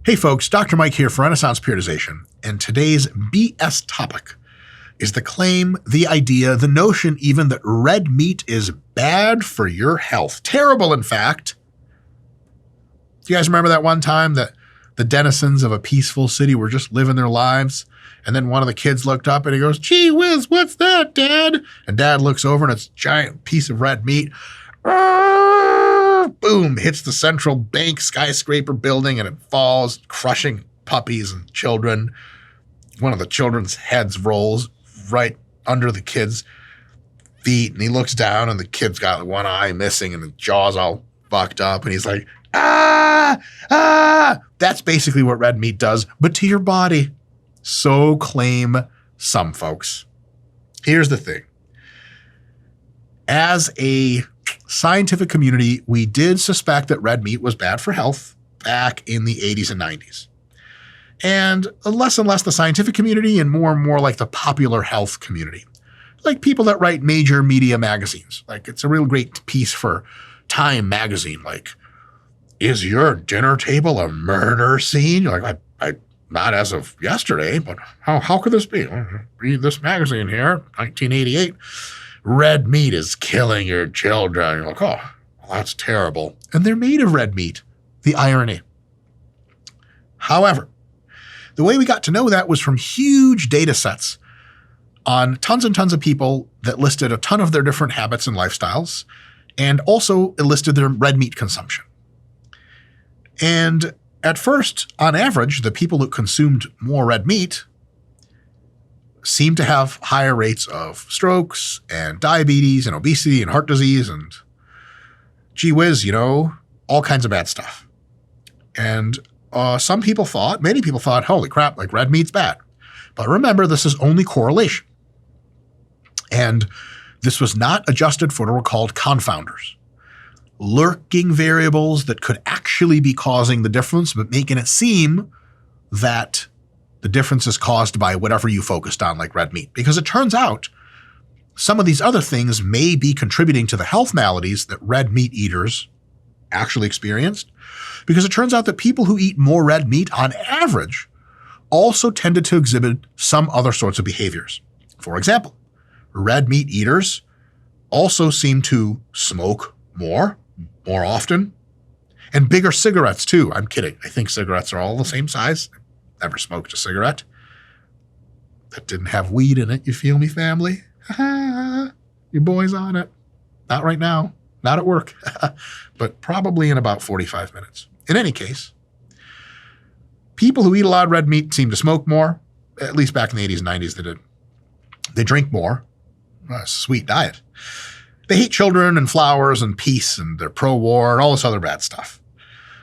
Hey folks, Dr. Mike here for Renaissance Periodization, and today's BS topic is the claim, the idea, the notion even that red meat is bad for your health. Terrible, in fact. Do you guys remember that one time that the denizens of a peaceful city were just living their lives, and then one of the kids looked up and he goes, "Gee whiz, what's that, Dad?" And Dad looks over and it's a giant piece of red meat. Boom, hits the central bank skyscraper building and it falls, crushing puppies and children. One of the children's heads rolls right under the kid's feet, and he looks down and the kid's got one eye missing and the jaw's all fucked up, and he's like, ah! That's basically what red meat does, but to your body. So claim some folks. Here's the thing. As a scientific community, we did suspect that red meat was bad for health back in the 80s and 90s. And less the scientific community and more like the popular health community. Like people that write major media magazines. Like it's a real great piece for Time magazine. Like, is your dinner table a murder scene? You're like, I not as of yesterday, but how could this be? Read this magazine here, 1988. Red meat is killing your children. You're like, oh, well, that's terrible. And they're made of red meat. The irony. However, the way we got to know that was from huge data sets on tons and tons of people that listed a ton of their different habits and lifestyles, and also listed their red meat consumption. And at first, on average, the people who consumed more red meat seem to have higher rates of strokes and diabetes and obesity and heart disease and gee whiz, all kinds of bad stuff. And many people thought, holy crap, like red meat's bad. But remember, this is only correlation. And this was not adjusted for what were called confounders. Lurking variables that could actually be causing the difference, but making it seem that the difference is caused by whatever you focused on, like red meat. Because it turns out some of these other things may be contributing to the health maladies that red meat eaters actually experienced. Because it turns out that people who eat more red meat on average also tended to exhibit some other sorts of behaviors. For example, red meat eaters also seem to smoke more often, and bigger cigarettes too. I'm kidding. I think cigarettes are all the same size. Never smoked a cigarette that didn't have weed in it. You feel me, family? Your boy's on it. Not right now. Not at work. But probably in about 45 minutes. In any case, people who eat a lot of red meat seem to smoke more. At least back in the 80s and 90s they did. They drink more. Sweet diet. They hate children and flowers and peace, and they're pro-war and all this other bad stuff.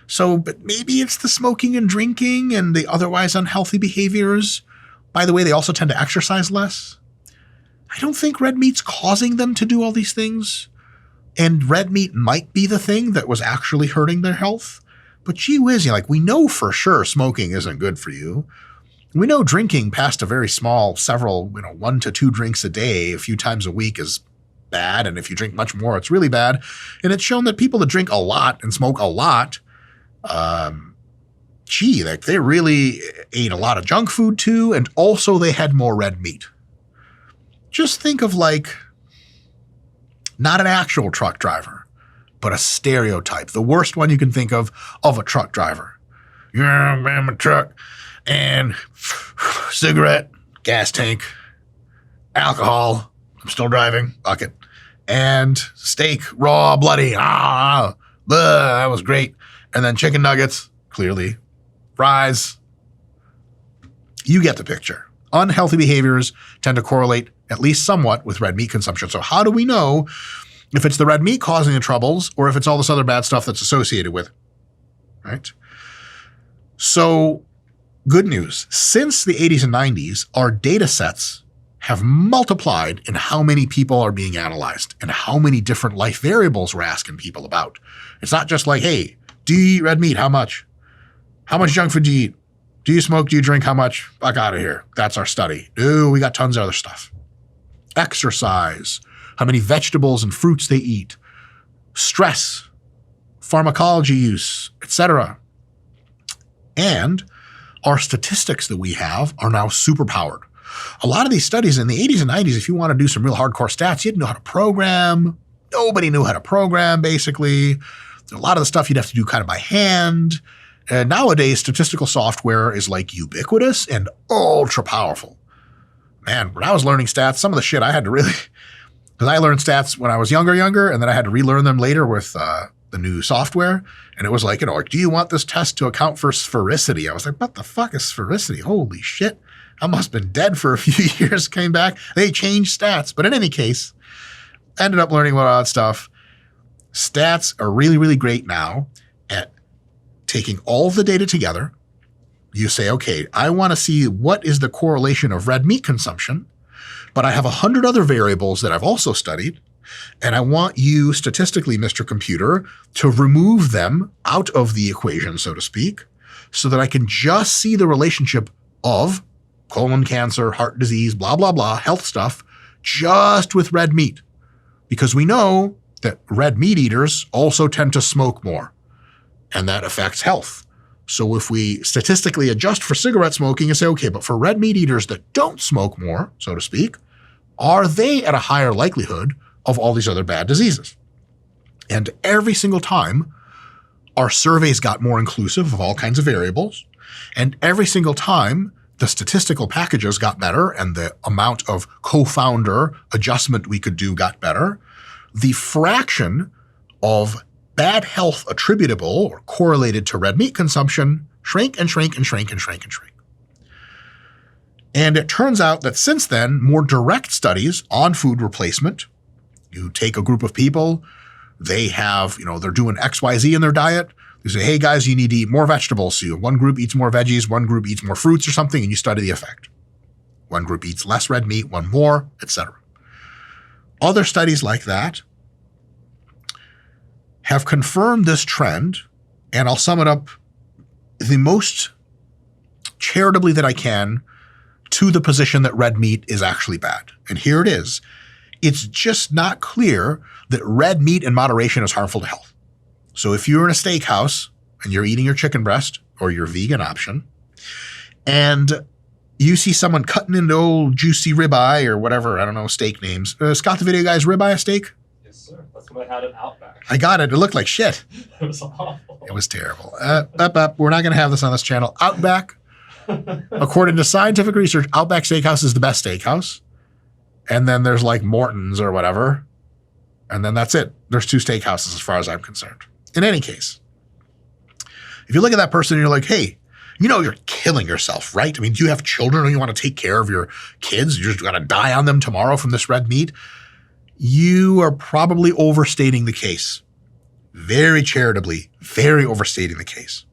So, but maybe it's the smoking and drinking and the otherwise unhealthy behaviors. By the way, they also tend to exercise less. I don't think red meat's causing them to do all these things. And red meat might be the thing that was actually hurting their health. But gee whiz, we know for sure smoking isn't good for you. We know drinking past a very small, several, 1 to 2 drinks a day, a few times a week is bad. And if you drink much more, it's really bad. And it's shown that people that drink a lot and smoke a lot, they really ate a lot of junk food too, and also they had more red meat. Just think of not an actual truck driver, but a stereotype, the worst one you can think of a truck driver. Yeah, I'm a truck, and cigarette, gas tank, alcohol, I'm still driving, bucket, and steak, raw, bloody, that was great. And then chicken nuggets, clearly, fries. You get the picture. Unhealthy behaviors tend to correlate at least somewhat with red meat consumption. So how do we know if it's the red meat causing the troubles or if it's all this other bad stuff that's associated with it, right? So good news. Since the 80s and 90s, our data sets have multiplied in how many people are being analyzed and how many different life variables we're asking people about. It's not just like, hey, do you eat red meat? How much? How much junk food do you eat? Do you smoke? Do you drink? How much? Fuck out of here. That's our study. No, we got tons of other stuff. Exercise, how many vegetables and fruits they eat, stress, pharmacology use, etc. And our statistics that we have are now super powered. A lot of these studies in the 80s and 90s, if you want to do some real hardcore stats, you had to know how to program. Nobody knew how to program, basically. A lot of the stuff you'd have to do kind of by hand. And nowadays, statistical software is like ubiquitous and ultra powerful. Man, when I was learning stats, some of the shit I had to really, because I learned stats when I was younger, and then I had to relearn them later with the new software. And it was like, do you want this test to account for sphericity? I was like, what the fuck is sphericity? Holy shit. I must have been dead for a few years, came back. They changed stats. But in any case, ended up learning about all that stuff. Stats are really, really great now at taking all of the data together. You say, okay, I want to see what is the correlation of red meat consumption, but I have 100 other variables that I've also studied, and I want you statistically, Mr. Computer, to remove them out of the equation, so to speak, so that I can just see the relationship of colon cancer, heart disease, blah, blah, blah, health stuff, just with red meat. Because we know that red meat eaters also tend to smoke more, and that affects health. So if we statistically adjust for cigarette smoking and say, okay, but for red meat eaters that don't smoke more, so to speak, are they at a higher likelihood of all these other bad diseases? And every single time, our surveys got more inclusive of all kinds of variables. And every single time, the statistical packages got better and the amount of co-founder adjustment we could do got better. The fraction of bad health attributable or correlated to red meat consumption shrank and shrank and shrank and shrank and shrank. And it turns out that since then, more direct studies on food replacement, you take a group of people, they have, they're doing XYZ in their diet. They say, hey guys, you need to eat more vegetables. So one group eats more veggies, one group eats more fruits or something, and you study the effect. One group eats less red meat, one more, etc. Other studies like that have confirmed this trend, and I'll sum it up the most charitably that I can to the position that red meat is actually bad. And here it is. It's just not clear that red meat in moderation is harmful to health. So if you're in a steakhouse and you're eating your chicken breast or your vegan option, and you see someone cutting into old juicy ribeye or whatever, I don't know, steak names. Scott, the video guy's ribeye a steak? Yes, sir. That's what I had at Outback. I got it. It looked like shit. It was awful. It was terrible. We're not going to have this on this channel. Outback, according to scientific research, Outback Steakhouse is the best steakhouse. And then there's like Morton's or whatever. And then that's it. There's two steakhouses as far as I'm concerned. In any case, if you look at that person and you're like, hey, you're killing yourself, right? I mean, do you have children and you want to take care of your kids? You're just going to die on them tomorrow from this red meat. You are probably overstating the case. Very charitably, very overstating the case.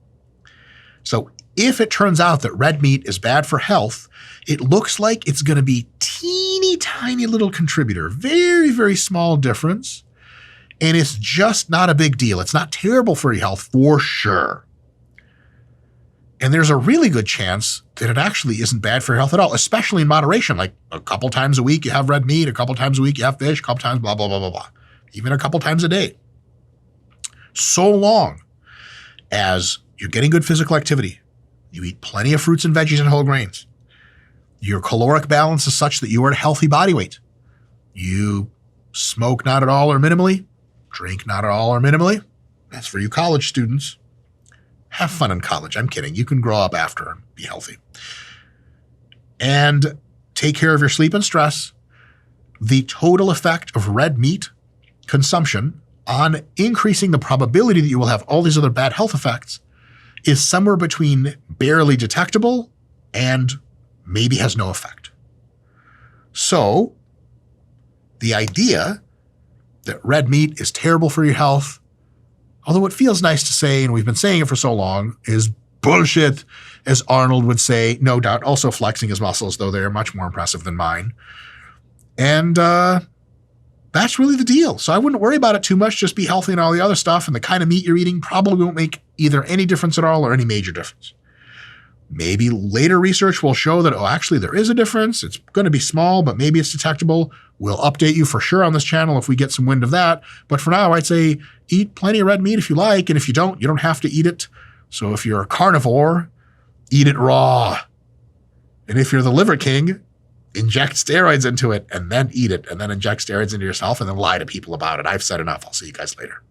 So if it turns out that red meat is bad for health, it looks like it's going to be teeny tiny little contributor, very, very small difference. And it's just not a big deal. It's not terrible for your health for sure. And there's a really good chance that it actually isn't bad for your health at all, especially in moderation. Like a couple times a week you have red meat, a couple times a week you have fish, a couple times blah, blah, blah, blah, blah. Even a couple times a day. So long as you're getting good physical activity, you eat plenty of fruits and veggies and whole grains, your caloric balance is such that you are at a healthy body weight, you smoke not at all or minimally, drink not at all or minimally. That's for you college students. Have fun in college. I'm kidding. You can grow up after and be healthy. And take care of your sleep and stress. The total effect of red meat consumption on increasing the probability that you will have all these other bad health effects is somewhere between barely detectable and maybe has no effect. So the idea that red meat is terrible for your health, although it feels nice to say, and we've been saying it for so long, is bullshit, as Arnold would say, no doubt, also flexing his muscles, though they are much more impressive than mine. And that's really the deal. So I wouldn't worry about it too much. Just be healthy and all the other stuff. And the kind of meat you're eating probably won't make either any difference at all or any major difference. Maybe later research will show that, actually there is a difference. It's going to be small, but maybe it's detectable. We'll update you for sure on this channel if we get some wind of that. But for now, I'd say eat plenty of red meat if you like. And if you don't have to eat it. So if you're a carnivore Eat it raw. And if you're the liver king, inject steroids into it and then eat it and then inject steroids into yourself and then lie to people about it. I've said enough. I'll see you guys later.